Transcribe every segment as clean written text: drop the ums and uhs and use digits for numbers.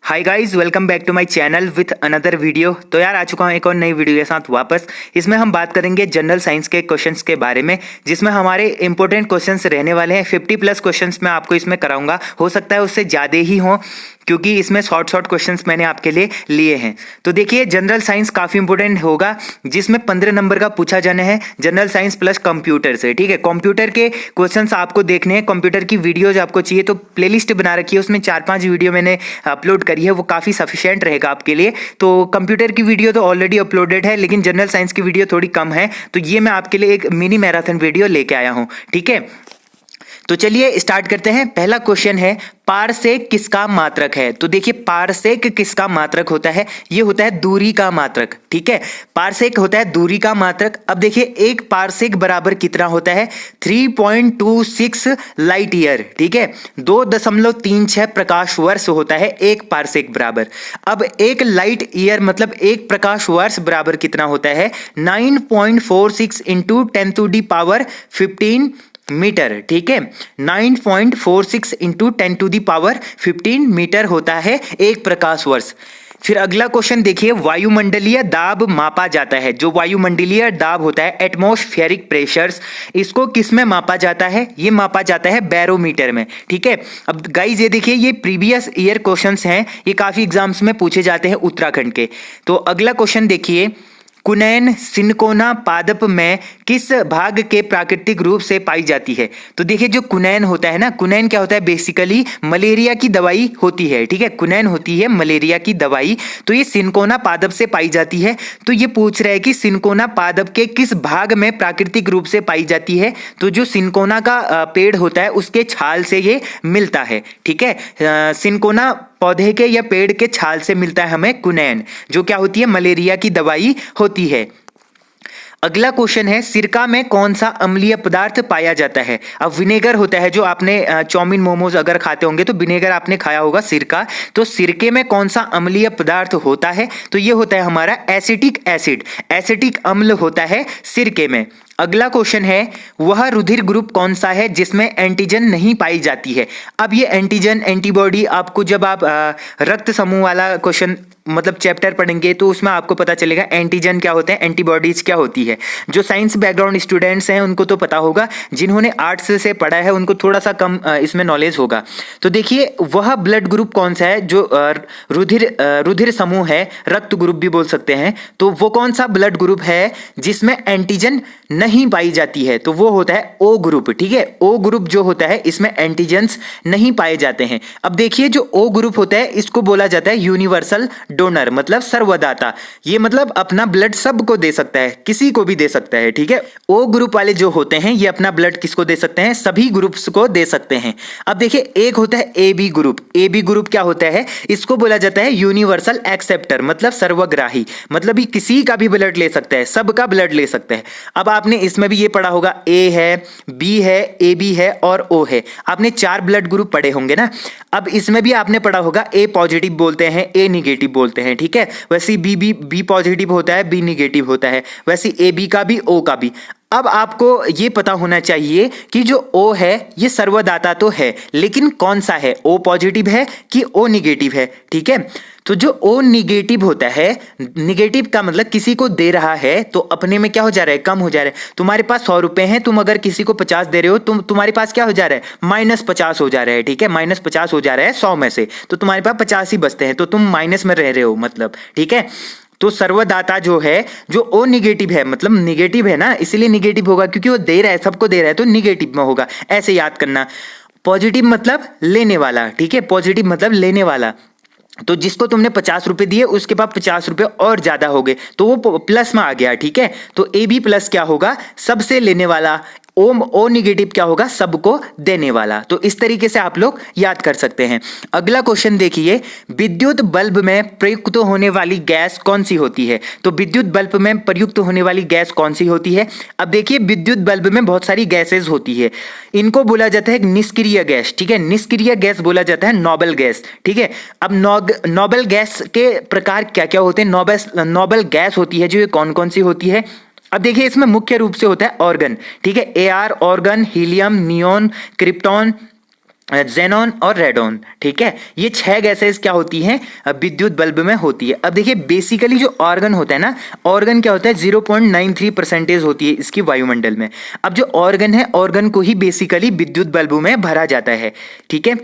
Hi guys, welcome back to my channel with another video. तो यार आ चुका हूँ एक और नई वीडियो के साथ वापस। इसमें हम बात करेंगे जनरल साइंस के क्वेश्चंस के बारे में, जिसमें हमारे इंपॉर्टेंट क्वेश्चंस रहने वाले हैं। 50+ क्वेश्चंस मैं आपको इसमें कराऊंगा, हो सकता है उससे ज़्यादा ही हो, क्योंकि इसमें शॉर्ट क्वेश्चंस मैंने आपके लिए लिए हैं। तो देखिए, जनरल साइंस काफ़ी इंपॉर्टेंट होगा, जिसमें 15 नंबर का पूछा जाना है जनरल साइंस प्लस कंप्यूटर से। ठीक है, कंप्यूटर के क्वेश्चंस आपको देखने हैं, कंप्यूटर की वीडियोज आपको चाहिए तो प्लेलिस्ट बना रखी है, उसमें 4-5 वीडियो मैंने अपलोड करी है, वो काफ़ी सफिशिएंट रहेगा आपके लिए। तो कंप्यूटर की वीडियो तो ऑलरेडी अपलोडेड है, लेकिन जनरल साइंस की वीडियो थोड़ी कम है, तो ये मैं आपके लिए एक मिनी मैराथन वीडियो लेके आया हूँ। ठीक है, तो चलिए स्टार्ट करते हैं। पहला क्वेश्चन है, पारसेक किसका मात्रक है? तो देखिए, पारसेक किसका मात्रक होता है? ये होता है दूरी का मात्रक। ठीक है, पारसेक होता है दूरी का मात्रक। अब देखिए, एक पारसेक बराबर कितना होता है? 3.26 लाइट ईयर। ठीक है, 2.36 प्रकाश वर्ष होता है एक पारसेक बराबर। अब एक लाइट ईयर मतलब एक प्रकाश वर्ष बराबर कितना होता है? 9.46 इंटू 10⁻15 मीटर। ठीक है, 9.46 इंटू 10⁻15 मीटर होता है एक प्रकाश वर्ष। फिर अगला क्वेश्चन देखिए, वायुमंडलीय दाब मापा जाता है। जो वायुमंडलीय दाब होता है, एटमॉस्फेरिक प्रेशर्स, इसको किस में मापा जाता है? ये मापा जाता है बैरोमीटर में। ठीक है, अब गाइस ये देखिए, ये प्रीवियस ईयर क्वेश्चंस हैं, ये काफी एग्जाम्स में पूछे जाते हैं उत्तराखंड के। तो अगला क्वेश्चन देखिए, कुनैन सिनकोना पादप में किस भाग के प्राकृतिक रूप से पाई जाती है? तो देखिए, जो कुनैन होता है ना, कुनैन क्या होता है? बेसिकली मलेरिया की दवाई होती है। ठीक है, कुनैन होती है मलेरिया की दवाई, तो ये सिनकोना पादप से पाई जाती है। तो ये पूछ रहा है कि सिनकोना पादप के किस भाग में प्राकृतिक रूप से पाई जाती है? तो जो सिनकोना का पेड़ होता है, उसके छाल से ये मिलता है। ठीक है, सिनकोना पौधे के या पेड़ के छाल से मिलता है हमें कुनैन, जो क्या होती है? मलेरिया की दवाई होती है। अगला क्वेश्चन है, सिरका में कौन सा अम्लीय पदार्थ पाया जाता है? अब विनेगर होता है, जो आपने चाउमीन मोमोज अगर खाते होंगे तो विनेगर आपने खाया होगा, सिरका। तो सिरके में कौन सा अम्लीय पदार्थ होता है? तो ये होता है हमारा एसिटिक एसिड, एसिटिक अम्ल होता है सिरके में। अगला क्वेश्चन है, वह रुधिर ग्रुप कौन सा है जिसमें एंटीजन नहीं पाई जाती है? अब ये एंटीजन एंटीबॉडी आपको जब आप रक्त समूह वाला क्वेश्चन मतलब चैप्टर पढ़ेंगे तो उसमें आपको पता चलेगा एंटीजन क्या होते हैं, एंटीबॉडीज क्या होती है। जो साइंस बैकग्राउंड स्टूडेंट्स हैं उनको तो पता होगा, जिन्होंने आर्ट्स से पढ़ा है उनको थोड़ा सा कम इसमें नॉलेज होगा। तो देखिए, वह ब्लड ग्रुप कौन सा है जो रुधिर समूह है, रक्त ग्रुप भी बोल सकते हैं, तो वो कौन सा ब्लड ग्रुप है जिसमें एंटीजन नहीं पाई जाती है? तो वो होता है ओ ग्रुप। ठीक है, ओ ग्रुप जो होता है, इसमें एंटीजेंस नहीं पाए जाते हैं। अब देखिए, जो ओ ग्रुप होता है, इसको बोला जाता है यूनिवर्सल डोनर, मतलब सर्वदाता। ये मतलब अपना ब्लड सबको दे सकता है, किसी को भी दे सकता है। ठीक है, ओ ग्रुप वाले जो होते हैं, ये अपना ब्लड किसको दे सकते हैं? सभी ग्रुप्स को दे सकते हैं। अब देखिए, एक होता है A B group. A B group क्या होता है? इसको बोला जाता है यूनिवर्सल एक्सेप्टर, मतलब सर्वग्राही, मतलब ये किसी का भी ब्लड ले सकता है, सबका ब्लड ले सकता है। अब आपने इसमें भी ये पढ़ा होगा, ए है, बी है, ए बी है और ओ है। आपने 4 ब्लड ग्रुप पढ़े होंगे ना। अब इसमें भी आपने पढ़ा होगा, ए पॉजिटिव बोलते हैं, ए निगेटिव बोलते हैं। ठीक है, वैसे बी पॉजिटिव होता है, बी निगेटिव होता है, वैसे ए बी का भी, ओ का भी। अब आपको ये पता होना चाहिए कि जो O है ये सर्वदाता तो है, लेकिन कौन सा है? O पॉजिटिव है कि O निगेटिव है? ठीक है, तो जो O निगेटिव होता है, निगेटिव का मतलब किसी को दे रहा है तो अपने में क्या हो जा रहा है? कम हो जा रहा है। तुम्हारे पास 100 रुपए हैं, तुम अगर किसी को 50 दे रहे हो, तुम्हारे पास क्या हो जा रहा है? -50 हो जा रहा है। ठीक है, -50 हो जा रहा है 100 में से, तो तुम्हारे पास 50 ही बचते हैं, तो तुम माइनस में रह रहे हो मतलब। ठीक है, तो सर्वदाता जो है, जो ओ निगेटिव है, मतलब निगेटिव है ना, इसलिए निगेटिव होगा, क्योंकि वो दे रहा है, सबको दे रहा है, तो निगेटिव में होगा। ऐसे याद करना। पॉजिटिव मतलब लेने वाला। ठीक है, पॉजिटिव मतलब लेने वाला। तो जिसको तुमने 50 रुपए दिए, उसके पास 50 रुपए और ज्यादा हो गए, तो वो प्लस में आ गया। ठीक है, तो ए बी प्लस क्या होगा? सबसे लेने वाला। ओ निगेटिव क्या होगा? सबको देने वाला। तो इस तरीके से आप लोग याद कर सकते हैं। अगला क्वेश्चन देखिए, विद्युत बल्ब में प्रयुक्त होने वाली गैस कौन सी होती है? तो विद्युत बल्ब में प्रयुक्त होने वाली गैस कौन सी होती है? अब देखिए, विद्युत बल्ब में बहुत सारी गैसेज होती है, इनको बोला जाता है निष्क्रिय गैस। ठीक है, निष्क्रिय गैस बोला जाता है नोबल गैस। ठीक है, अब नोबल गैस के प्रकार क्या क्या होते हैं? नोबल गैस होती है जो, ये कौन कौन सी होती है? अब देखिए, इसमें मुख्य रूप से होता है ऑर्गन। ठीक है, AR, organ, helium, neon, krypton, xenon और रेडॉन। ठीक है, ये 6 गैसेस क्या होती हैं विद्युत बल्ब में होती है। अब देखिए बेसिकली जो ऑर्गन होता है ना, ऑर्गन क्या होता है 0.93% होती है इसकी वायुमंडल में। अब जो ऑर्गन है, ऑर्गन को ही बेसिकली विद्युत बल्बों में भरा जाता है। ठीक है,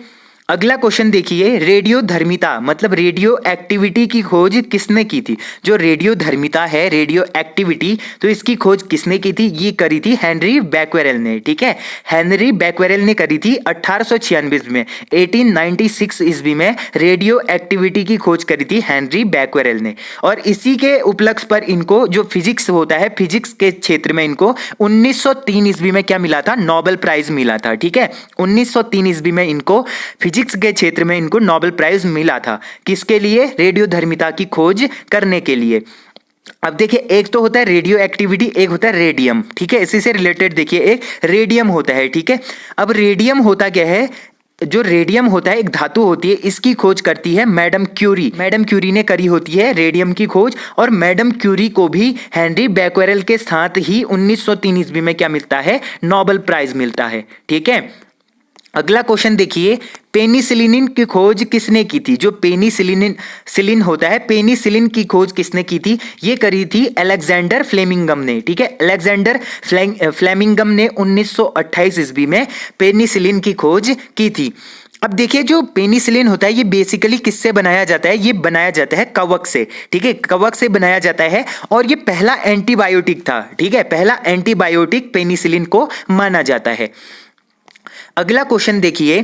अगला क्वेश्चन देखिए, रेडियो धर्मिता मतलब रेडियो एक्टिविटी की खोज किसने की थी। जो रेडियो धर्मिता है, रेडियो एक्टिविटी, तो इसकी खोज किसने की थी, ये करी थी हेनरी बैक्वेरेल ने। ठीक है, हेनरी बैक्वेरेल ने करी थी 1896 में, 1896 ईस्वी में रेडियो एक्टिविटी की खोज करी थी हेनरी बैक्वेरेल ने। और इसी के उपलक्ष्य पर इनको जो फिजिक्स होता है, फिजिक्स के क्षेत्र में इनको 1903 ईस्वी में क्या मिला था, नोबेल प्राइज मिला था। ठीक है, 1903 ईस्वी में इनको फिजिक्स के क्षेत्र में इनको नोबेल प्राइज मिला था। किसके लिए, रेडियो धर्मिता की खोज करने के लिए। अब देखिए एक तो होता है रेडियो एक्टिविटी, एक होता है रेडियम। ठीक है, इसी से रिलेटेड देखिए एक रेडियम होता है। ठीक है, अब रेडियम होता क्या है, जो रेडियम होता है एक धातु होती है, इसकी खोज करती है मैडम क्यूरी। मैडम क्यूरी ने करी होती है रेडियम की खोज, और मैडम क्यूरी को भी हेनरी बैक्वेरेल के साथ ही 1903 ईस्वी में क्या मिलता है, नोबेल प्राइज मिलता है। ठीक है, अगला क्वेश्चन देखिए, पेनिसिलिन की खोज किसने की थी। जो पेनिसिलिन होता है, पेनिसिलिन की खोज किसने की थी, ये करी थी अलेक्जेंडर फ्लेमिंगम ने। ठीक है, अलेक्जेंडर फ्लेमिंगम ने 1928 ईस्वी में पेनिसिलिन की खोज की थी। अब देखिए जो पेनिसिलिन होता है ये बेसिकली किससे बनाया जाता है, ये बनाया जाता है कवक से। ठीक है, कवक से बनाया जाता है, और ये पहला एंटीबायोटिक था। ठीक है, पहला एंटीबायोटिक पेनिसिलिन को माना जाता है। अगला क्वेश्चन देखिए,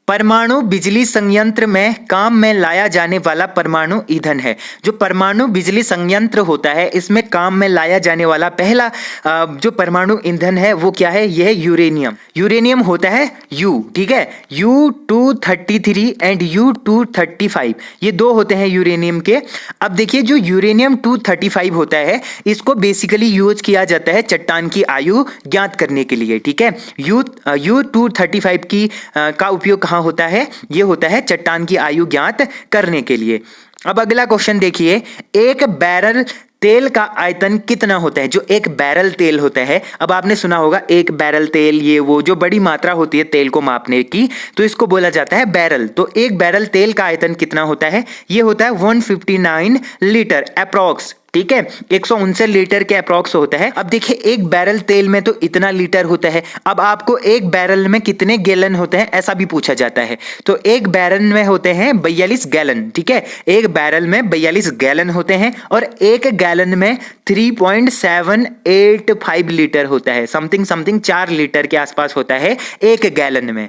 परमाणु बिजली संयंत्र में काम में लाया जाने वाला परमाणु ईंधन है। जो परमाणु बिजली संयंत्र होता है, इसमें काम में लाया जाने वाला पहला जो परमाणु ईंधन है वो क्या है, यह है यूरेनियम। यूरेनियम होता है U। ठीक है, U-233 एंड U-235, ये दो होते हैं यूरेनियम के। अब देखिए जो यूरेनियम 235 होता है, इसको बेसिकली यूज किया जाता है चट्टान की आयु ज्ञात करने के लिए। ठीक है, U-235 की का उपयोग होता है, ये होता है चट्टान की आयु ज्ञात करने के लिए। अब अगला क्वेश्चन देखिए, एक बैरल तेल का आयतन कितना होता है। जो एक बैरल तेल होता है, अब आपने सुना होगा एक बैरल तेल, ये वो जो बड़ी मात्रा होती है तेल को मापने की, तो इसको बोला जाता है बैरल। तो एक बैरल तेल का आयतन कितना होता है, ये होता है 159 लीटर अप्रॉक्स। ठीक है, 159 लीटर के अप्रॉक्स होता है। अब देखिए एक बैरल तेल में तो इतना लीटर होता है, अब आपको एक बैरल में कितने गैलन होते हैं ऐसा भी पूछा जाता है। तो एक बैरल में होते हैं 42 गैलन। ठीक है, एक बैरल में 42 गैलन होते हैं, और एक गैलन में 3.785 लीटर होता है, समथिंग 4 लीटर के आसपास होता है एक गैलन में।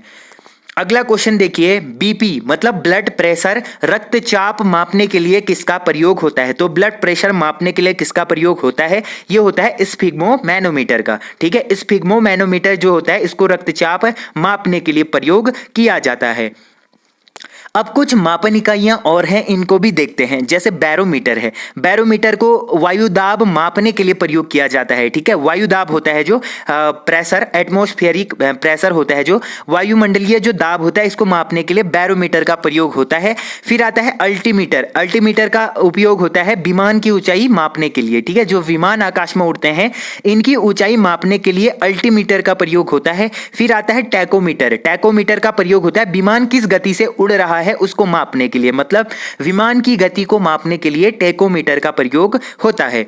अगला क्वेश्चन देखिए, बीपी मतलब ब्लड प्रेशर, रक्तचाप मापने के लिए किसका प्रयोग होता है। तो ब्लड प्रेशर मापने के लिए किसका प्रयोग होता है, ये होता है स्फिग्मोमैनोमीटर का। ठीक है, स्फिग्मोमैनोमीटर जो होता है इसको रक्तचाप मापने के लिए प्रयोग किया जाता है। अब कुछ मापन इकाइयां और हैं, इनको भी देखते हैं। जैसे बैरोमीटर है, बैरोमीटर को वायुदाब मापने के लिए प्रयोग किया जाता है। ठीक है, वायुदाब होता है जो प्रेशर, एटमॉस्फेरिक प्रेशर होता है, जो वायुमंडलीय जो दाब होता है, इसको मापने के लिए बैरोमीटर का प्रयोग होता है। फिर आता है अल्टीमीटर। अल्टीमीटर का उपयोग होता है विमान की ऊंचाई मापने के लिए। ठीक है, जो विमान आकाश में उड़ते हैं इनकी ऊंचाई मापने के लिए अल्टीमीटर का प्रयोग होता है। फिर आता है टैकोमीटर। टैकोमीटर का प्रयोग होता है विमान किस गति से उड़ रहा है उसको मापने के लिए, मतलब विमान की गति को मापने के लिए टैकोमीटर का प्रयोग होता है।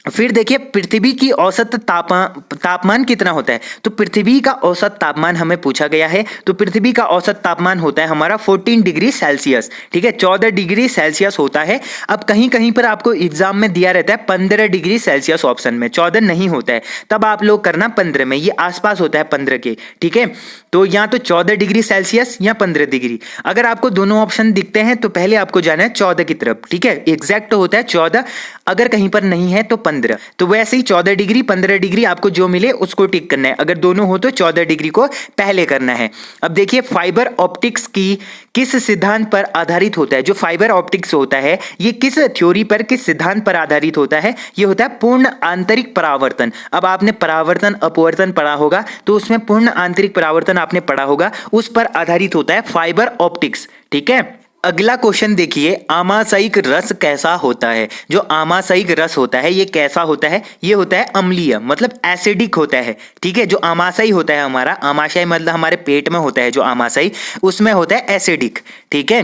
फिर देखिए पृथ्वी की औसत तापमान कितना होता है। तो पृथ्वी का औसत तापमान हमें पूछा गया है, तो पृथ्वी का औसत तापमान होता है हमारा 14 डिग्री सेल्सियस। ठीक है, 14 डिग्री सेल्सियस होता है। अब कहीं कहीं पर आपको एग्जाम में दिया रहता है 15 डिग्री सेल्सियस ऑप्शन में, 14 नहीं होता है, तब आप लोग करना 15 में, ये आसपास होता है 15 के। ठीक है, तो या तो 14 डिग्री सेल्सियस या 15 डिग्री। अगर आपको दोनों ऑप्शन दिखते हैं तो पहले आपको जाना है 14 की तरफ। ठीक है, एग्जैक्ट होता है 14, अगर कहीं पर नहीं है तो 15। तो वैसे ही 14 डिग्री 15 डिग्री आपको जो मिले उसको टिक करना है, अगर दोनों हो तो 14 डिग्री को पहले करना है। अब देखिए फाइबर ऑप्टिक्स की किस सिद्धांत पर आधारित होता है। जो फाइबर ऑप्टिक्स होता है ये किस थ्योरी पर, किस सिद्धांत पर आधारित होता है, ये होता है पूर्ण आंतरिक परावर्तन। अब आपने परावर्तन अपवर्तन पढ़ा होगा, तो उसमें पूर्ण आंतरिक परावर्तन आपने पढ़ा होगा, उस पर आधारित होता है फाइबर ऑप्टिक्स। ठीक है, अगला क्वेश्चन देखिए, आमाशयिक रस कैसा होता है। जो आमाशयिक रस होता है ये कैसा होता है, ये होता है अम्लीय, मतलब एसिडिक होता है। ठीक है, जो आमाशय होता है हमारा, आमाशय मतलब हमारे पेट में होता है जो आमाशय, उसमें होता है एसिडिक। ठीक है,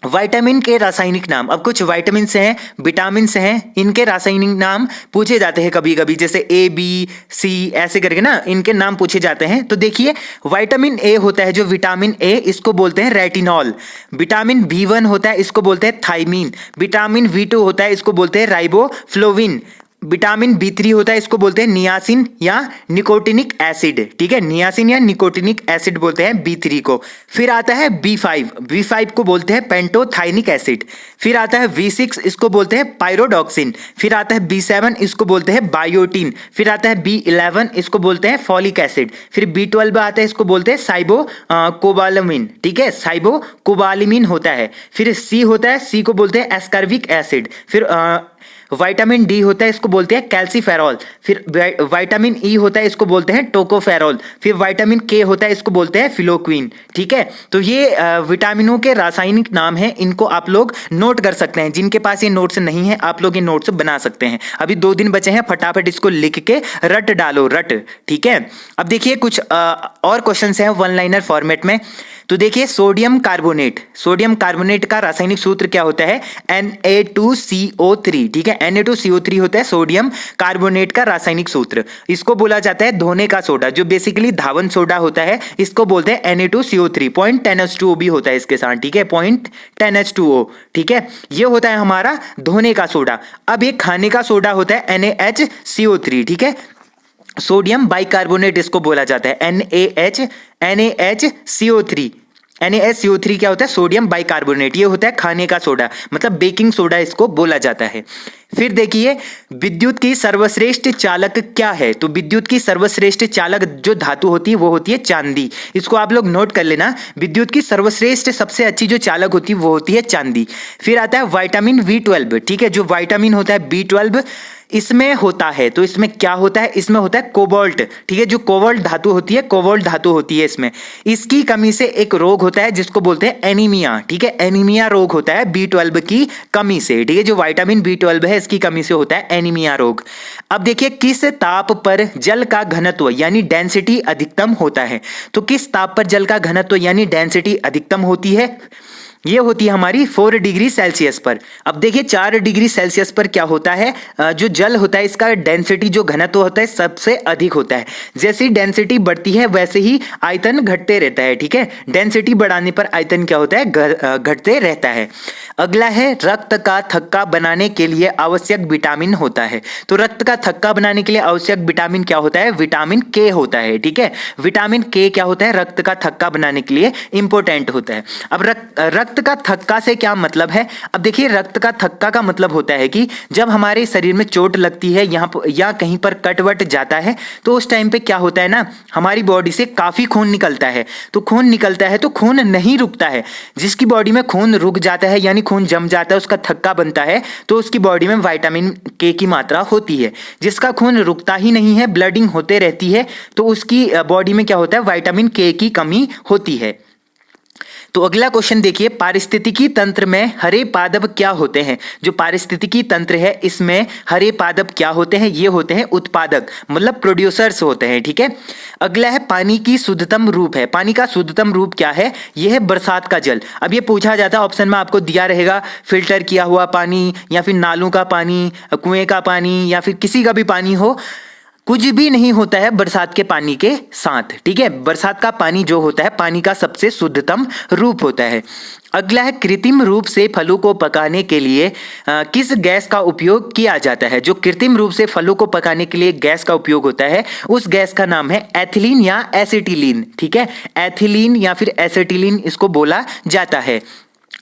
विटामिन के रासायनिक नाम, अब कुछ विटामिन हैं, विटामिन हैं, इनके रासायनिक नाम पूछे जाते हैं कभी कभी, जैसे ए बी सी ऐसे करके ना इनके नाम पूछे जाते हैं। तो देखिए, विटामिन ए होता है जो विटामिन ए, इसको बोलते हैं रेटिनॉल। विटामिन बी1 होता है, इसको बोलते हैं थाइमीन। विटामिन बी2 होता है, इसको बोलते हैं राइबोफ्लोविन। विटामिन बी3 होता है, इसको बोलते हैं नियासिन या निकोटिनिक एसिड। ठीक है, नियासिन या निकोटिनिक एसिड बोलते हैं बी3 को। फिर आता है बी5 को बोलते हैं पेंटोथाइनिक एसिड। फिर आता है बी6, इसको बोलते हैं पायरोडॉक्सिन। फिर आता है बी7, इसको बोलते हैं बायोटिन। फिर आता है बी11, इसको बोलते हैं फॉलिक एसिड। फिर बी12 आता है, इसको बोलते हैं साइबो कोबालामिन। ठीक है, साइबो कोबालामिन होता है। फिर सी होता है, सी को बोलते हैं एस्कर्बिक एसिड। फिर विटामिन डी होता है, इसको बोलते हैं कैल्सीफेरॉल। फिर विटामिन ई होता है, इसको बोलते हैं टोकोफेरॉल। फिर विटामिन के होता है, इसको बोलते हैं फिलोक्विन। ठीक है, तो ये विटामिनों के रासायनिक नाम हैं, इनको आप लोग नोट कर सकते हैं। जिनके पास ये नोट्स नहीं है, आप लोग ये नोट्स बना सकते हैं। अभी 2 दिन बचे हैं, फटाफट इसको लिख के रट डालो, रट। ठीक है, अब देखिए कुछ और क्वेश्चन हैं वन लाइनर फॉर्मेट में। तो देखिए, सोडियम कार्बोनेट का रासायनिक सूत्र क्या होता है, Na2CO3। ठीक है, Na2CO3 होता है सोडियम कार्बोनेट का रासायनिक सूत्र। इसको बोला जाता है धोने का सोडा, जो बेसिकली धावन सोडा होता है, इसको बोलते हैं Na2CO3। 0.10H2O भी होता है इसके साथ। ठीक है, 0.10H2O। ठीक है, ये होता है हमारा धोने का सोडा। अब एक खाने का सोडा होता है NaHCO3। ठीक है, सोडियम बाइकार्बोनेट इसको बोला जाता है NaHCO3। NaCO3 क्या होता है, सोडियम बाइकार्बोनेट। ये होता है खाने का सोडा, मतलब बेकिंग सोडा इसको बोला जाता है। फिर देखिए, विद्युत की सर्वश्रेष्ठ चालक क्या है। तो विद्युत की सर्वश्रेष्ठ चालक जो धातु होती है वो होती है चांदी। इसको आप लोग नोट कर लेना, विद्युत की सर्वश्रेष्ठ सबसे अच्छी जो चालक होती है वो होती है चांदी। फिर आता है विटामिन B12। ठीक है, जो विटामिन होता है B12 इसमें होता है, तो इसमें क्या होता है, इसमें होता है कोबाल्ट। ठीक है, जो कोबाल्ट धातु होती है, कोबाल्ट धातु होती है इसमें। इसकी कमी से एक रोग होता है जिसको बोलते हैं एनीमिया। ठीक है, एनीमिया रोग होता है B12 की कमी से। ठीक है, जो विटामिन B12 है इसकी कमी से होता है एनीमिया रोग। अब देखिए, किस ताप पर जल का घनत्व यानी डेंसिटी अधिकतम होता है। तो किस ताप पर जल का घनत्व यानी डेंसिटी अधिकतम होती है, ये होती है हमारी 4 डिग्री सेल्सियस पर। अब देखिए, 4 डिग्री सेल्सियस पर क्या होता है, जो जल होता है इसका डेंसिटी जो घनत्व होता है सबसे अधिक होता है। जैसे ही डेंसिटी बढ़ती है वैसे ही आयतन घटते रहता है। ठीक है, डेंसिटी बढ़ाने पर आयतन क्या होता है, घटते रहता है। अगला है, रक्त का थक्का बनाने के लिए आवश्यक विटामिन होता है। तो रक्त का थक्का बनाने के लिए आवश्यक विटामिन क्या होता है, विटामिन के होता है। ठीक है, विटामिन के क्या होता है, रक्त का थक्का बनाने के लिए इंपॉर्टेंट होता है। अब रक्त का थक्का से क्या मतलब है। अब देखिए, रक्त का थक्का का मतलब होता है कि जब हमारे शरीर में चोट लगती है या कहीं पर कट वट जाता है, तो उस टाइम पे क्या होता है ना, हमारी बॉडी से काफी खून निकलता है। तो खून निकलता है तो खून नहीं रुकता है। जिसकी बॉडी में खून रुक जाता है यानी खून जम जाता है, उसका थक्का बनता है, तो उसकी बॉडी में विटामिन के की मात्रा होती है। जिसका खून रुकता ही नहीं है, ब्लडिंग होते रहती है, तो उसकी बॉडी में क्या होता है, विटामिन के की कमी होती है। तो अगला क्वेश्चन देखिए, पारिस्थितिकी तंत्र में हरे पादप क्या होते हैं। जो पारिस्थितिकी तंत्र है इसमें हरे पादप क्या होते हैं, ये होते हैं उत्पादक, मतलब प्रोड्यूसर्स होते हैं। ठीक है, अगला है, पानी की शुद्धतम रूप है। पानी का शुद्धतम रूप क्या है, यह है बरसात का जल। अब ये पूछा जाता है, ऑप्शन में आपको दिया रहेगा फिल्टर किया हुआ पानी, या फिर नालों का पानी, कुएं का पानी, या फिर किसी का भी पानी हो, कुछ भी नहीं होता है बरसात के पानी के साथ। ठीक है, बरसात का पानी जो होता है पानी का सबसे शुद्धतम रूप होता है। अगला है, कृत्रिम रूप से फलों को पकाने के लिए किस गैस का उपयोग किया जाता है। जो कृत्रिम रूप से फलों को पकाने के लिए गैस का उपयोग होता है, उस गैस का नाम है एथिलीन या एसिटिलीन। ठीक है, एथिलीन या फिर एसिटिलीन इसको बोला जाता है।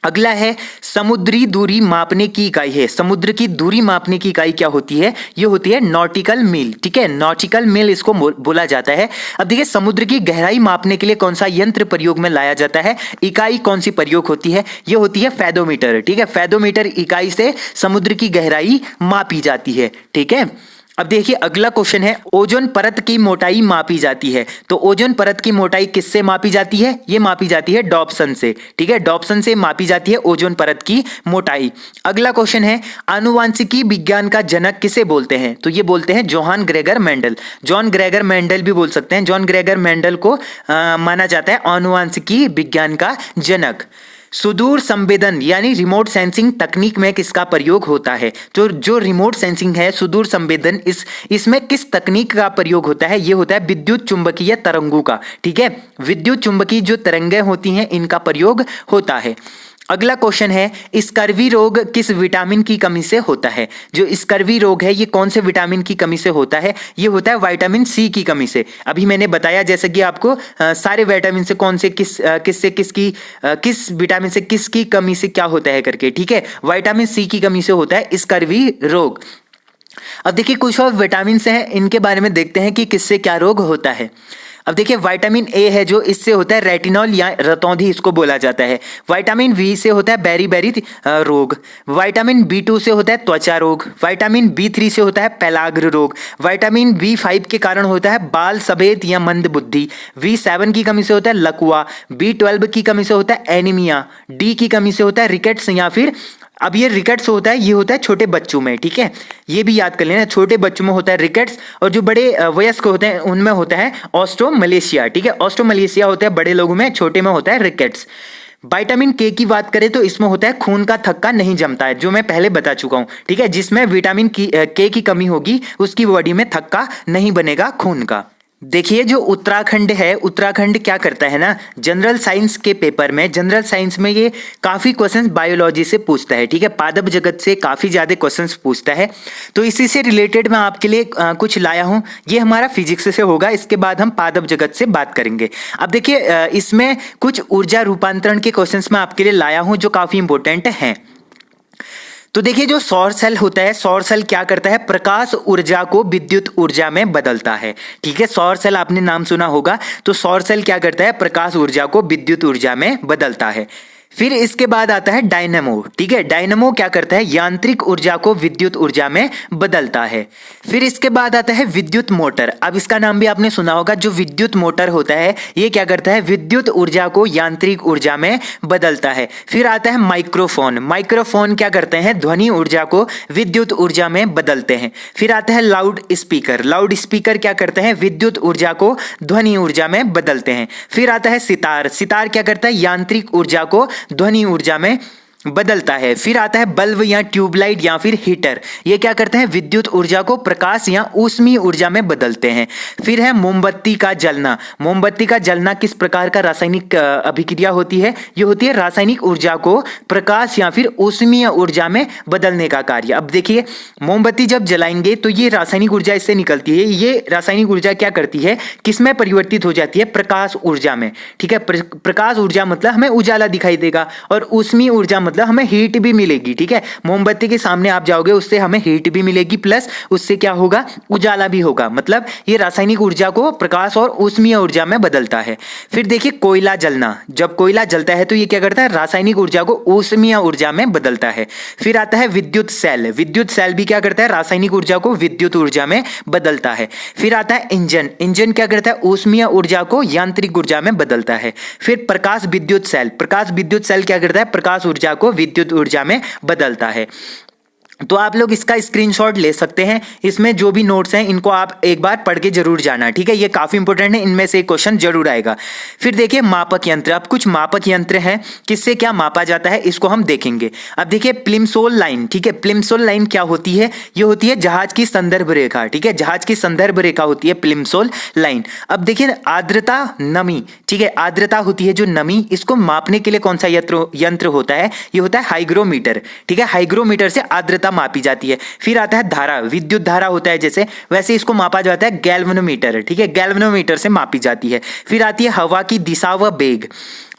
अगला है, समुद्री दूरी मापने की इकाई है। समुद्र की दूरी मापने की इकाई क्या होती है, ये होती है नॉटिकल मील। ठीक है, नॉटिकल मील इसको बोला जाता है। अब देखिए, समुद्र की गहराई मापने के लिए कौन सा यंत्र प्रयोग में लाया जाता है, इकाई कौन सी प्रयोग होती है, ये होती है फैदोमीटर। ठीक है, फैदोमीटर इकाई से समुद्र की गहराई मापी जाती है। ठीक है, अब देखिए अगला क्वेश्चन है, ओजोन परत की मोटाई मापी जाती है। तो ओजोन परत की मोटाई किससे मापी जाती है? ये मापी जाती है डॉप्सन से। ठीक है, डॉप्सन से मापी जाती है ओजोन परत की मोटाई। अगला क्वेश्चन है, आनुवांशिकी विज्ञान का जनक किसे बोलते हैं? तो ये बोलते हैं John Gregor Mendel. John Gregor Mendel भी बोल सकते हैं। जॉन ग्रेगर मेंडल को माना जाता है आनुवांशिकी विज्ञान का जनक। सुदूर संवेदन यानी रिमोट सेंसिंग तकनीक में किसका प्रयोग होता है? तो जो रिमोट सेंसिंग है, सुदूर संवेदन, इसमें किस तकनीक का प्रयोग होता है? ये होता है विद्युत चुंबकीय तरंगों का। ठीक है, विद्युत चुंबकीय जो तरंगें होती हैं इनका प्रयोग होता है। अगला क्वेश्चन है, स्कर्वी रोग किस विटामिन की कमी से होता है? जो स्कर्वी रोग है ये कौन से विटामिन की कमी से होता है? ये होता है विटामिन सी की कमी से। अभी मैंने बताया जैसे कि आपको सारे विटामिन से कौन से किस विटामिन से किसकी कमी से क्या होता है करके। ठीक है, विटामिन सी की कमी से होता है स्कर्वी रोग। अब देखिए कुछ और विटामिन हैं, इनके बारे में देखते हैं कि किससे क्या रोग होता है। अब देखिए विटामिन ए है जो, इससे होता है रेटिनॉल या रतौंधी इसको बोला जाता है। विटामिन बी से होता है बेरी रोग। विटामिन बी2 से होता है त्वचा रोग। विटामिन बी3 से होता है पेलाग्र रोग। विटामिन बी5 के कारण होता है बाल सफेद या मंद बुद्धि। बी7 की कमी से होता है लकवा। बी12 की कमी से होता है एनीमिया। डी की कमी से होता है रिकेट्स या फिर, अब ये रिकेट्स होता है, ये होता है छोटे बच्चों में। ठीक है, ये भी याद कर लेना, छोटे बच्चों में होता है रिकेट्स, और जो बड़े वयस्क होते हैं उनमें होता है ऑस्ट्रोमलेशिया। ठीक है, ऑस्ट्रोमलेशिया होता है बड़े लोगों में, छोटे में होता है रिकेट्स। विटामिन के की बात करें तो इसमें होता है खून का थक्का नहीं जमता है, जो मैं पहले बता चुका हूं। ठीक है, जिसमें विटामिन के की कमी होगी उसकी बॉडी में थक्का नहीं बनेगा खून का। देखिए जो उत्तराखंड है, उत्तराखंड क्या करता है ना, जनरल साइंस के पेपर में, जनरल साइंस में ये काफ़ी क्वेश्चंस बायोलॉजी से पूछता है। ठीक है, पादप जगत से काफ़ी ज़्यादा क्वेश्चंस पूछता है। तो इसी से रिलेटेड मैं आपके लिए कुछ लाया हूँ। ये हमारा फिजिक्स से होगा, इसके बाद हम पादप जगत से बात करेंगे। अब देखिए इसमें कुछ ऊर्जा रूपांतरण के क्वेश्चंस मैं आपके लिए लाया हूँ जो काफ़ी इंपॉर्टेंट हैं। तो देखिए जो सौर सेल होता है, सौर सेल क्या करता है? प्रकाश ऊर्जा को विद्युत ऊर्जा में बदलता है। ठीक है, सौर सेल आपने नाम सुना होगा। तो सौर सेल क्या करता है? प्रकाश ऊर्जा को विद्युत ऊर्जा में बदलता है। फिर इसके बाद आता है डायनेमो। ठीक है, डायनेमो क्या करता है? यांत्रिक ऊर्जा को विद्युत ऊर्जा में बदलता है। फिर इसके बाद आता है विद्युत मोटर। अब इसका नाम भी आपने सुना होगा। जो विद्युत मोटर होता है ये क्या करता है? विद्युत ऊर्जा को यांत्रिक ऊर्जा में बदलता है। फिर आता है माइक्रोफोन। माइक्रोफोन क्या करते हैं? ध्वनि ऊर्जा को विद्युत ऊर्जा में बदलते हैं। फिर आता है लाउड स्पीकर। लाउड स्पीकर क्या करते हैं? विद्युत ऊर्जा को ध्वनि ऊर्जा में बदलते हैं। फिर आता है सितार। सितार क्या करता है? यांत्रिक ऊर्जा को ध्वनि ऊर्जा में बदलता है। फिर आता है बल्ब या ट्यूबलाइट या फिर हीटर। ये क्या करते हैं? विद्युत ऊर्जा को प्रकाश या ऊष्मीय ऊर्जा में बदलते हैं। फिर है मोमबत्ती का जलना। मोमबत्ती का जलना किस प्रकार का रासायनिक अभिक्रिया होती है? ये होती है रासायनिक ऊर्जा को प्रकाश या फिर ऊष्मीय ऊर्जा में बदलने का कार्य। अब देखिए मोमबत्ती जब जलाएंगे तो ये रासायनिक ऊर्जा इससे निकलती है। ये रासायनिक ऊर्जा क्या करती है? किसमें परिवर्तित हो जाती है? प्रकाश ऊर्जा में। ठीक है, प्रकाश ऊर्जा मतलब हमें उजाला दिखाई देगा, और ऊष्मीय ऊर्जा मतलब हमें हीट भी मिलेगी। ठीक है, मोमबत्ती के सामने आप जाओगे उससे हमें हीट भी मिलेगी, प्लस उससे क्या होगा? उजाला भी होगा। मतलब ये रासायनिक ऊर्जा को प्रकाश और ऊष्मीय ऊर्जा में बदलता है। फिर देखिए कोयला जलना। जब कोयला जलता है तो ये क्या करता है? रासायनिक ऊर्जा को ऊष्मीय ऊर्जा में बदलता है। फिर आता है विद्युत सेल। विद्युत सेल भी क्या करता है? रासायनिक ऊर्जा को विद्युत ऊर्जा में बदलता है। फिर आता है इंजन। इंजन क्या करता है? ऊष्मीय ऊर्जा को यांत्रिक ऊर्जा में बदलता है। फिर प्रकाश विद्युत सेल। प्रकाश विद्युत सेल क्या करता है? प्रकाश ऊर्जा को विद्युत ऊर्जा में बदलता है। तो आप लोग इसका स्क्रीनशॉट ले सकते हैं। इसमें जो भी नोट्स हैं इनको आप एक बार पढ़ के जरूर जाना। ठीक है, ये काफी इंपॉर्टेंट है, इनमें से एक क्वेश्चन जरूर आएगा। फिर देखिए मापक यंत्र। अब कुछ मापक यंत्र हैं, किससे क्या मापा जाता है इसको हम देखेंगे। अब देखिए प्लिमसोल लाइन। ठीक है, प्लिमसोल लाइन क्या होती है? ये होती है जहाज की संदर्भ रेखा। ठीक है, जहाज की संदर्भ रेखा होती है प्लिमसोल लाइन। अब देखिए आर्द्रता, नमी। ठीक है, आर्द्रता होती है जो नमी, इसको मापने के लिए कौन सा यंत्र होता है? ये होता है हाइग्रोमीटर। ठीक है, हाइग्रोमीटर से आर्द्रता मापी जाती है। फिर आता है धारा। विद्युत धारा होता है जैसे, वैसे इसको मापा जाता है गैल्वेनोमीटर। ठीक है, गैल्वेनोमीटर से मापी जाती है। फिर आती है हवा की दिशा व वेग।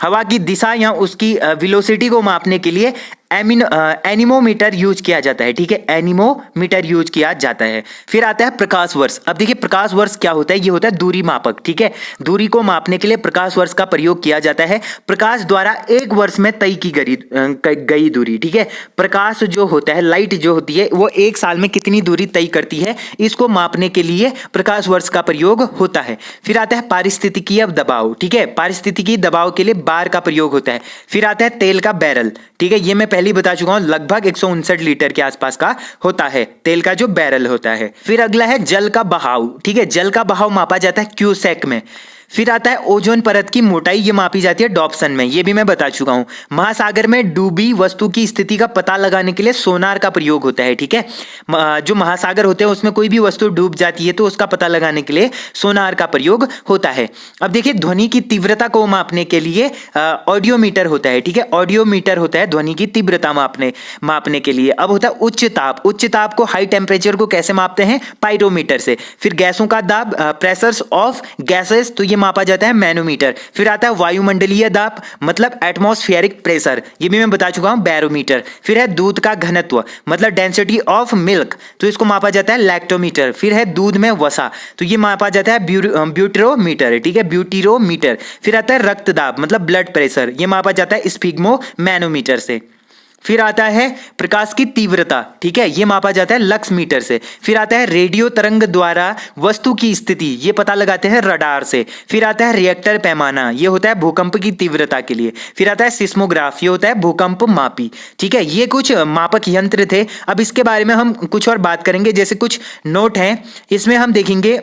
हवा की दिशा या उसकी वेलोसिटी को मापने के लिए एनीमोमीटर यूज किया जाता है, ठीक है, एनीमोमीटर यूज किया जाता है। फिर आता है प्रकाश वर्ष। अब देखिए प्रकाश वर्ष क्या होता है, ये होता है दूरी मापक, ठीक है, दूरी को मापने के लिए प्रकाश वर्ष का प्रयोग किया जाता है। प्रकाश द्वारा एक वर्ष में तय की गई दूरी, ठीक है, प्रकाश जो होता है, लाइट जो होती है, वो एक साल में कितनी दूरी तय करती है, इसको मापने के लिए प्रकाश वर्ष का प्रयोग होता है। फिर आता है पारिस्थितिकीय दबाव, ठीक है, पारिस्थितिकीय दबाव के लिए बार का प्रयोग होता है। फिर आता है तेल का बैरल, ठीक है, ये मैं पहले ही बता चुका हूं, लगभग 159 लीटर के आसपास का होता है तेल का जो बैरल होता है। फिर अगला है जल का बहाव, ठीक है, जल का बहाव मापा जाता है क्यूसेक में। फिर आता है ओजोन परत की मोटाई, ये मापी जाती है डॉप्सन में, ये भी मैं बता चुका हूं। महासागर में डूबी वस्तु की स्थिति का पता लगाने के लिए सोनार का प्रयोग होता है, ठीक है, जो महासागर होते हैं उसमें कोई भी वस्तु डूब जाती है तो उसका पता लगाने के लिए सोनार का प्रयोग होता है। अब देखिए ध्वनि की तीव्रता को मापने के लिए ऑडियोमीटर होता है, ठीक है, ऑडियोमीटर होता है ध्वनि की तीव्रता मापने के लिए। अब होता है उच्च ताप, उच्च ताप को, हाई टेम्परेचर को कैसे मापते हैं, पाइरोमीटर से। फिर गैसों का दाब, प्रेशर्स ऑफ गैसेस, तो ये मापा जाता है मैनोमीटर। फिर आता है वायुमंडलीय दाब, मतलब एटमॉस्फेरिक प्रेशर, ये भी मैं बता चुका हूं, बैरोमीटर। फिर है दूध का घनत्व, मतलब डेंसिटी ऑफ मिल्क, तो इसको मापा जाता है लैक्टोमीटर। फिर है दूध में वसा, तो ये मापा जाता है ब्यूटेरोमीटर, ठीक है, ब्यूटेरोमीटर। फिर आता है रक्त दाब, मतलब ब्लड प्रेशर, ये मापा जाता है स्फिग्मो मैनोमीटर से। फिर आता है प्रकाश की तीव्रता, ठीक है, ये मापा जाता है लक्स मीटर से। फिर आता है रेडियो तरंग द्वारा वस्तु की स्थिति, ये पता लगाते हैं रडार से। फिर आता है रिएक्टर पैमाना, ये होता है भूकंप की तीव्रता के लिए। फिर आता है सिस्मोग्राफ, ये होता है भूकंप मापी, ठीक है, ये कुछ मापक यंत्र थे। अब इसके बारे में हम कुछ और बात करेंगे, जैसे कुछ नोट हैं, इसमें हम देखेंगे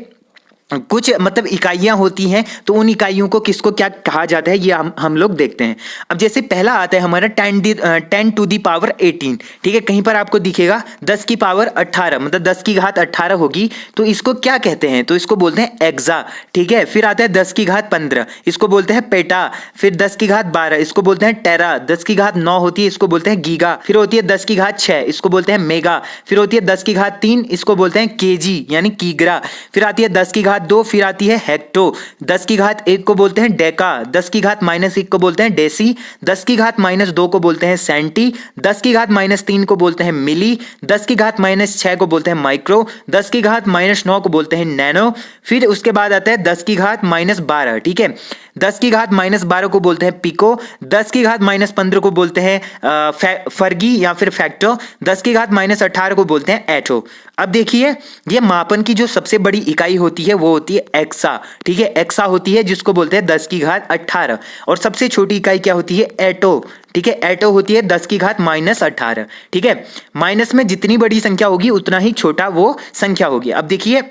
कुछ मतलब इकाइयां होती हैं, तो उन इकाइयों को किसको क्या कहा जाता है, ये हम लोग देखते हैं। अब जैसे पहला आता है हमारा 10 टू दी पावर 18, ठीक है, कहीं पर आपको दिखेगा 10 की पावर 18, मतलब 10 की घात 18 होगी, तो इसको क्या कहते हैं, तो इसको बोलते हैं एक्सा, ठीक है। फिर आता है 10 की घात 15, इसको बोलते हैं पेटा। फिर 10 की घात 12, इसको बोलते हैं टेरा। 10 की घात 9 होती है, इसको बोलते हैं गीगा। फिर होती है 10 की घात 6, इसको बोलते हैं मेगा। फिर होती है 10 की घात 3, इसको बोलते हैं केजी यानी कीग्रा। फिर आती है 10 की घात 2, फिर आती है हेक्टो। 10 की घात 1 को बोलते हैं डेका। 10 की घात -1 को बोलते हैं डेसी। 10 की घात -2 को बोलते हैं सेंटी। 10 की घात -3 को बोलते हैं मिली। 10 की घात -6 को बोलते हैं माइक्रो। 10 की घात -9 को बोलते हैं नैनो। फिर उसके बाद आता है 10 की घात -12, ठीक है। 10 की घात -12 को बोलते हैं पिको। 10 की घात -15 को बोलते हैं फर्गी या फिर फैक्टो। 10 की घात -18 को बोलते हैं एटो। अब देखिए ये मापन की जो सबसे बड़ी इकाई होती है वो होती है एक्सा, ठीक है। एक्सा होती है जिसको बोलते हैं 10 की घात 18। और सबसे छोटी इकाई क्या होती है, एटो, ठीक है। एटो होती है 10 की घात -18, ठीक है। माइनस में जितनी बड़ी संख्या होगी उतना ही छोटा वो संख्या होगी। अब देखिए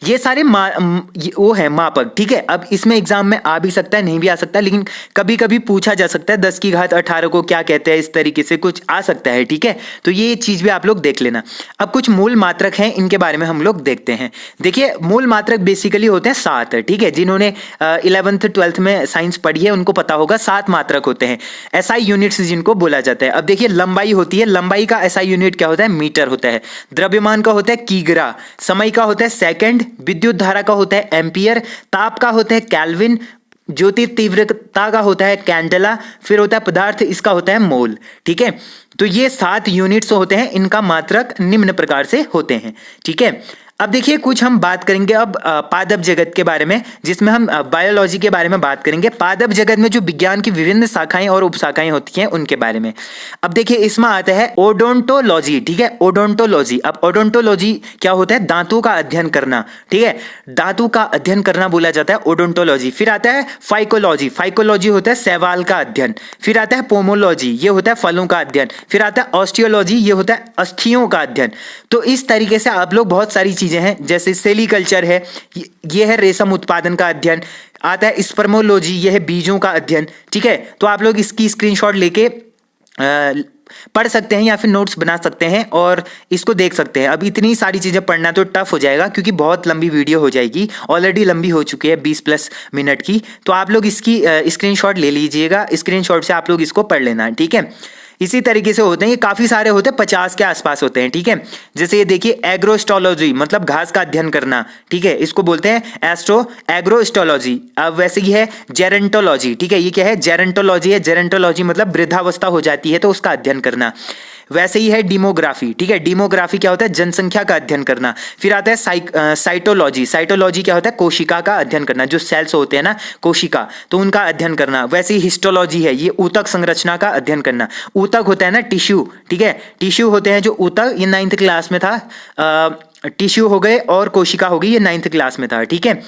ये सारे वो है मापक, ठीक है। अब इसमें एग्जाम में आ भी सकता है, नहीं भी आ सकता, लेकिन कभी कभी पूछा जा सकता है 10 की घात 18 को क्या कहते हैं, इस तरीके से कुछ आ सकता है, ठीक है। तो ये चीज भी आप लोग देख लेना। अब कुछ मूल मात्रक हैं, इनके बारे में हम लोग देखते हैं। देखिए मूल मात्रक बेसिकली होते हैं 7, ठीक है। जिन्होंने 11th 12th में साइंस पढ़ी है उनको पता होगा 7 मात्रक होते हैं, एसआई यूनिट्स जिनको बोला जाता है। अब देखिए लंबाई होती है, लंबाई का एसआई यूनिट क्या होता है, मीटर होता है। द्रव्यमान का होता है कीग्रा। समय का होता है सेकंड। विद्युत धारा का होता है एम्पियर। ताप का होता है केल्विन। ज्योति तीव्रता का होता है कैंडेला। फिर होता है पदार्थ, इसका होता है मोल, ठीक है। तो ये 7 यूनिट्स होते हैं, इनका मात्रक निम्न प्रकार से होते हैं, ठीक है। अब देखिए कुछ हम बात करेंगे अब पादप जगत के बारे में, जिसमें हम बायोलॉजी के बारे में बात करेंगे। पादप जगत में जो विज्ञान की विभिन्न शाखाएं और उपशाखाएं होती हैं उनके बारे में। अब देखिए इसमें आता है ओडोंटोलॉजी, ठीक है। ओडोंटोलॉजी, अब ओडोंटोलॉजी क्या होता है, दांतों का अध्ययन करना, ठीक है। दांतों का अध्ययन करना बोला जाता है ओडोंटोलॉजी। फिर आता है फाइकोलॉजी, फाइकोलॉजी होता है शैवाल का अध्ययन। फिर आता है पोमोलॉजी, ये होता है फलों का अध्ययन। फिर आता है ऑस्टियोलॉजी, ये होता है अस्थियों का अध्ययन। तो इस तरीके से आप लोग बहुत सारी चीजें हैं, जैसे सेलिकल्चर है, ये है रेशम उत्पादन का अध्ययन। आता है स्पर्मोलॉजी, ये है बीजों का अध्ययन, ठीक है। तो आप लोग इसकी स्क्रीनशॉट लेके पढ़ सकते हैं या फिर नोट्स बना सकते हैं और इसको देख सकते हैं। अब इतनी सारी चीजें पढ़ना तो टफ हो जाएगा क्योंकि बहुत लंबी वीडियो हो जाएगी, ऑलरेडी लंबी हो चुकी है 20+ मिनट की। तो आप लोग इसकी स्क्रीनशॉट ले लीजिएगा, स्क्रीनशॉट से आप लोग इसको पढ़ लेना, ठीक है। इसी तरीके से होते हैं, ये काफी सारे होते हैं, 50 के आसपास होते हैं, ठीक है। जैसे ये देखिए एग्रोस्टोलॉजी मतलब घास का अध्ययन करना, ठीक है, इसको बोलते हैं एग्रोस्टोलॉजी। अब वैसे ही है जेरेंटोलॉजी, ठीक है, ये क्या है, जेरेंटोलॉजी है। जेरेंटोलॉजी मतलब वृद्धावस्था हो जाती है तो उसका अध्ययन करना। वैसे ही है डीमोग्राफी, ठीक है, डीमोग्राफी क्या होता है, जनसंख्या का अध्ययन करना। फिर आता है साइटोलॉजी, साइटोलॉजी क्या होता है, कोशिका का अध्ययन करना, जो सेल्स होते हैं ना कोशिका, तो उनका अध्ययन करना। वैसे ही हिस्टोलॉजी है, ये ऊतक संरचना का अध्ययन करना। ऊतक होता है ना टिश्यू, ठीक है, टिश्यू होते हैं जो ऊतक, ये 9th क्लास में था। टिश्यू हो गए और कोशिका हो गई, ये 9th क्लास में था, ठीक है।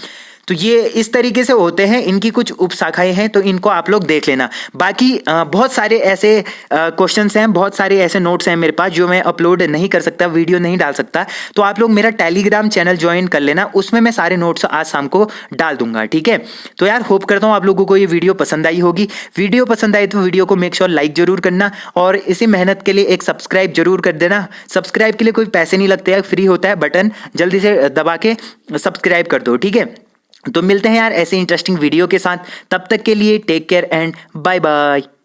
तो ये इस तरीके से होते हैं, इनकी कुछ उपशाखाएं हैं, तो इनको आप लोग देख लेना। बाकी बहुत सारे ऐसे क्वेश्चंस हैं, बहुत सारे ऐसे नोट्स हैं मेरे पास जो मैं अपलोड नहीं कर सकता, वीडियो नहीं डाल सकता, तो आप लोग मेरा टेलीग्राम चैनल ज्वाइन कर लेना, उसमें मैं सारे नोट्स आज शाम को डाल दूंगा, ठीक है। तो यार होप करता हूँ आप लोगों को ये वीडियो पसंद आई होगी। वीडियो पसंद आई तो वीडियो को मेक श्योर लाइक जरूर करना, और इसी मेहनत के लिए एक सब्सक्राइब जरूर कर देना। सब्सक्राइब के लिए कोई पैसे नहीं लगते, फ्री होता है, बटन जल्दी से दबा के सब्सक्राइब कर दो, ठीक है। तो मिलते हैं यार ऐसे इंटरेस्टिंग वीडियो के साथ, तब तक के लिए take care and bye bye.